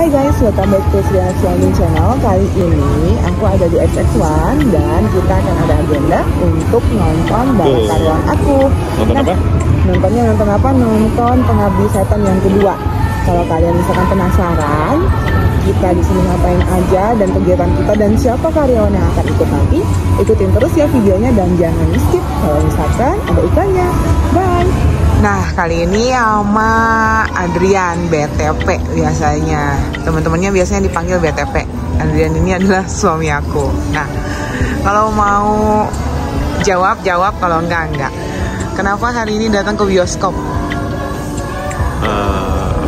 Hai guys, welcome back to Sriana Swimming Channel. Kali ini aku ada di XX1 dan kita akan ada agenda untuk nonton balap karyawan aku. Nonton apa? Nonton apa? Nonton Pengabdi Setan yang kedua. Kalau kalian misalkan penasaran, kita di sini ngapain aja dan kegiatan kita dan siapa karyawan yang akan ikut nanti, ikutin terus ya videonya dan jangan di skip kalau misalkan ada iklannya. Bye. Nah, kali ini sama Adrian BTP biasanya. Teman-temannya biasanya dipanggil BTP. Adrian ini adalah suami aku. Nah, kalau mau jawab, kalau enggak. Kenapa hari ini datang ke bioskop?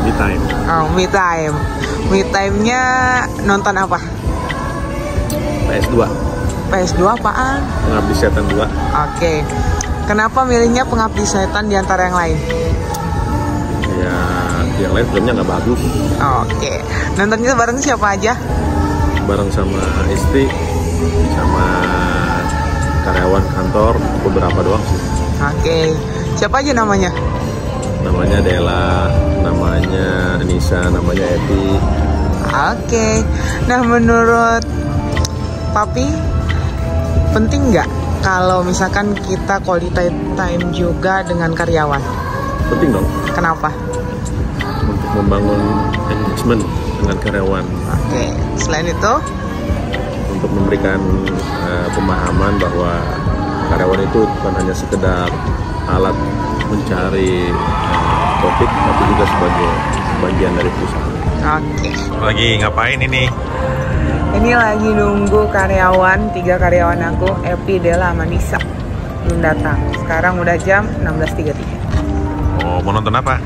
Me time. Oh, me time. Me time-nya nonton apa? PS2. PS2 apaan? Pengabdi Setan 2. Oke. Kenapa milihnya Pengabdi Setan di antara yang lain? Ya, yang lain filmnya nggak bagus. Oke. Nontonnya bareng siapa aja? Bareng sama istri, sama karyawan kantor, beberapa doang sih. Oke. Siapa aja namanya? Namanya Dela, namanya Nisa, namanya Epi. Oke. Nah, menurut Papi, penting nggak kalau misalkan kita quality time juga dengan karyawan? Penting dong. Kenapa? Untuk membangun engagement dengan karyawan. Oke. Selain itu? Untuk memberikan pemahaman bahwa karyawan itu bukan hanya sekedar alat mencari profit, tapi juga sebagai bagian dari perusahaan. Oke. Lagi ngapain ini? Ini lagi nunggu karyawan, 3 karyawan aku, Epi, Dela, sama Nisa. Belum datang. Sekarang udah jam 16.33. Oh, mau nonton apa?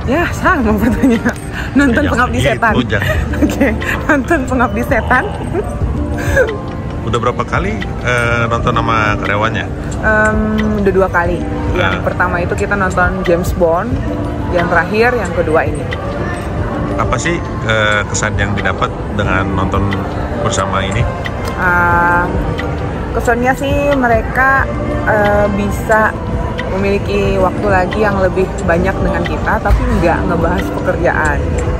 Ya, sama pertanyaan. Nonton Pengabdi Setan. Oke, nonton Pengabdi Setan. Udah berapa kali nonton sama karyawannya? Udah 2 kali. Yang pertama itu kita nonton James Bond. Yang terakhir, yang kedua ini. Apa sih kesan yang didapat dengan nonton bersama ini? Kesannya sih mereka bisa memiliki waktu lagi yang lebih banyak dengan kita, tapi nggak ngebahas pekerjaan.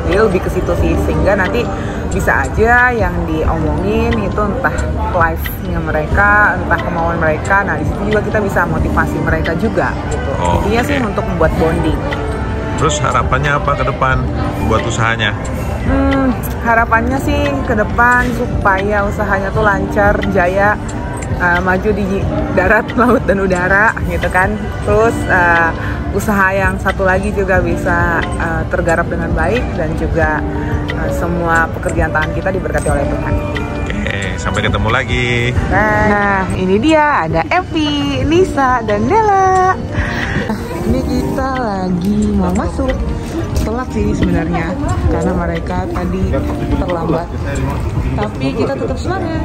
Jadi lebih ke situ sih, sehingga nanti bisa aja yang diomongin itu entah live-nya mereka, entah kemauan mereka. Nah, di situ juga kita bisa motivasi mereka juga gitu. Intinya sih untuk membuat bonding. Terus harapannya apa ke depan buat usahanya? Harapannya sih ke depan supaya usahanya tuh lancar, jaya, maju di darat, laut, dan udara gitu kan. Terus usaha yang satu lagi juga bisa tergarap dengan baik dan juga semua pekerjaan tangan kita diberkati oleh Tuhan. Oke, sampai ketemu lagi. Nah, ini dia ada Epi, Nisa, dan Dela. Ini kita lagi mau masuk. Telat sih sebenarnya karena mereka tadi terlambat. Tapi kita tetap semangat.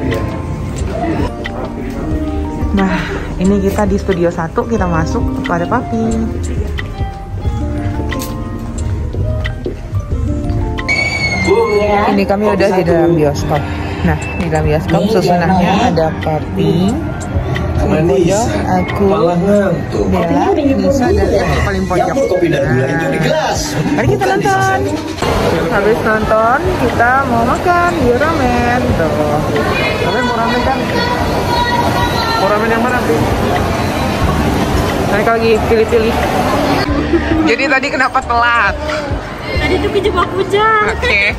Nah, ini kita di studio 1, kita masuk kepada Papi. Ini kami udah di dalam bioskop. Nah, di dalam bioskop susunannya ada Papi, Boyo, aku, Dela, Nisa, dan Epi paling pojok. Mari kita nonton. Habis nonton, kita mau makan di ramen. Tuh. Ramen mau ramen kan? Mau ramen yang mana sih? Mereka lagi pilih-pilih. Jadi tadi kenapa telat? Tadi tuh kejebak hujan. Oke.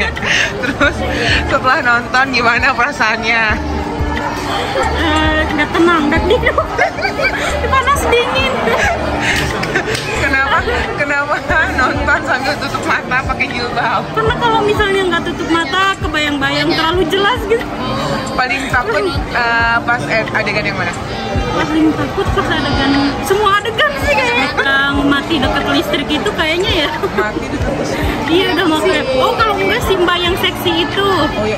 Terus setelah nonton gimana perasaannya? Nggak tenang, panas dingin. Kenapa nonton sambil tutup mata pakai jilbab? Karena kalau misalnya nggak tutup mata, kebayang-bayang terlalu jelas gitu. Paling takut pas adegan yang mana? Paling takut pas adegan, semua adegan sih kayaknya. Yang mati dekat listrik itu kayaknya ya. Mati dekat listrik? Iya, udah mau kayak. Oh, kalau enggak Simba yang seksi itu. Oh ya,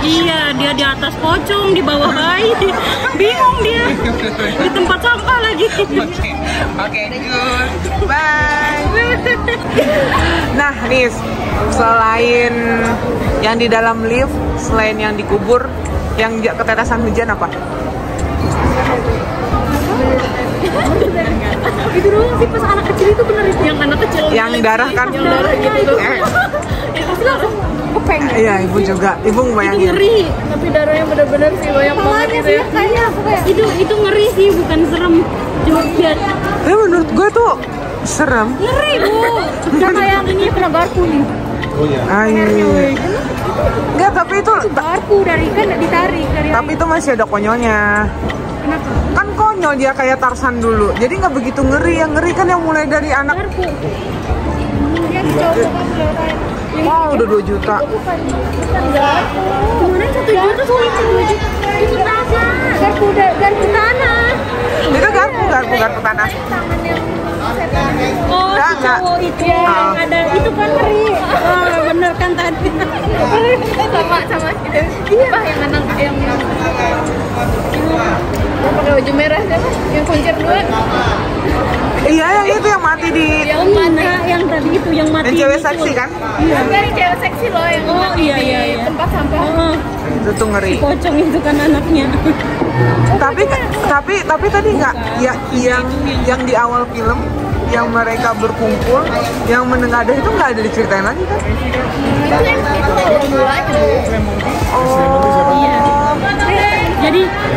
iya, dia di atas pocong, di bawah bayi. Bingung dia. Di tempat sampah lagi. Oke, good. Bye. Nah, Nis, selain yang di dalam lift, selain yang dikubur, yang ketetesan hujan apa? Itu doang sih pas anak kecil itu bener, yang anak kecil. Yang darah kan? Yang darah gitu. Itu Aku pengen. Iya, ibu juga. Ibu Itu bayangin. ngeri. Tapi darahnya bener-bener sih banyak banget gitu ya. Kayaknya aku kayak itu ngeri sih, bukan serem. Cuma biar Tapi menurut gue tuh serem. ngeri, Bu. Sama yang ini kena garpu nih. Ayo. Enggak, tapi itu Garpu dari ikan ditarik dari. tapi itu masih ada konyolnya. Kenapa? Kan konyol dia kayak Tarsan dulu. Jadi nggak begitu ngeri. Yang ngeri kan yang mulai dari anak. Garpu. Yang cowok kan kelihatan. Wow, udah 2 juta. Bukan garpu. Kemarin 1 juta tuh itu 2 juta. Itu apa? Garpu tanah. Itu garpu tanah. Tangan yang setan. Oh, si Enggak. cowok itu Ah. yang ada itu kan ngeri. Oh, bener kan tadi. Sama gitu. Iya, yang anak yang pakai baju merah siapa? Yang kuncir 2. Iya, yang itu yang mati di Yang mana? Yang tadi itu yang mati. yang cewek itu. seksi kan? Iya. Enggak, yang cewek seksi loh yang Oh, mati iya, di iya, iya. tempat sampah. Oh, Itu tuh ngeri. pocong itu kan anaknya. Tapi tadi nggak ya yang di awal film yang mereka berkumpul yang menengadah itu nggak ada diceritain lagi kan? Itu awal mulanya. Iya.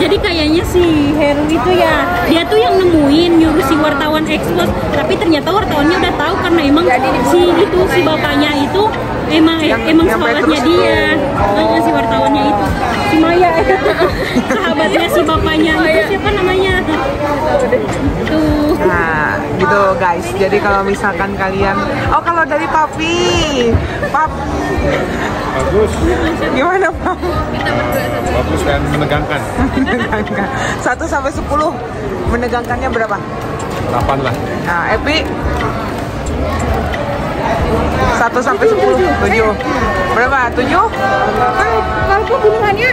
Jadi kayaknya si Heru itu ya dia tuh yang nemuin nyuruh si wartawan ekspos, tapi ternyata wartawannya udah tahu karena emang si bapaknya itu emang Yang sahabatnya Petrus dia. Si wartawannya itu si Maya sahabatnya si bapaknya itu siapa namanya tuh. Nah, gitu guys. Jadi kalau misalkan kalian, kalau dari papi, Bagus, gimana Pap? bagus dan menegangkan. Menegangkan. 1 sampai 10 menegangkannya berapa? 8 lah. Nah, Epi 1 sampai 10, 7. Berapa? 7? Kalau pembunuhannya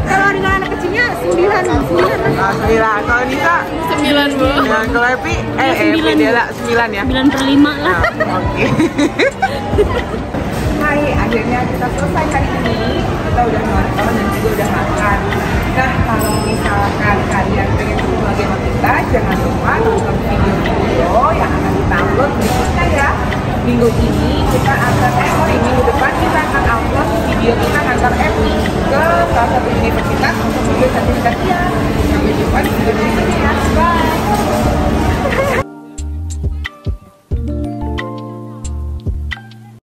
kalau dengan anak kecilnya 9. Nah, 9. Kalau Nisa 9, Bu. nah, kalau Epi, Epi dia lah 9 ya. 9/5 lah. Oke. Hai, akhirnya kita selesai hari ini. Kita udah nonton dan juga udah makan. Nah, kalau misalkan kalian pengen ketemu lagi sama kita, jangan lupa nonton video-video yang akan kita upload berikutnya ya. Minggu ini kita akan minggu depan kita akan upload video kita ngantar Epi ke salah satu universitas untuk video sertifikasian. Sampai jumpa di video berikutnya ya. Bye.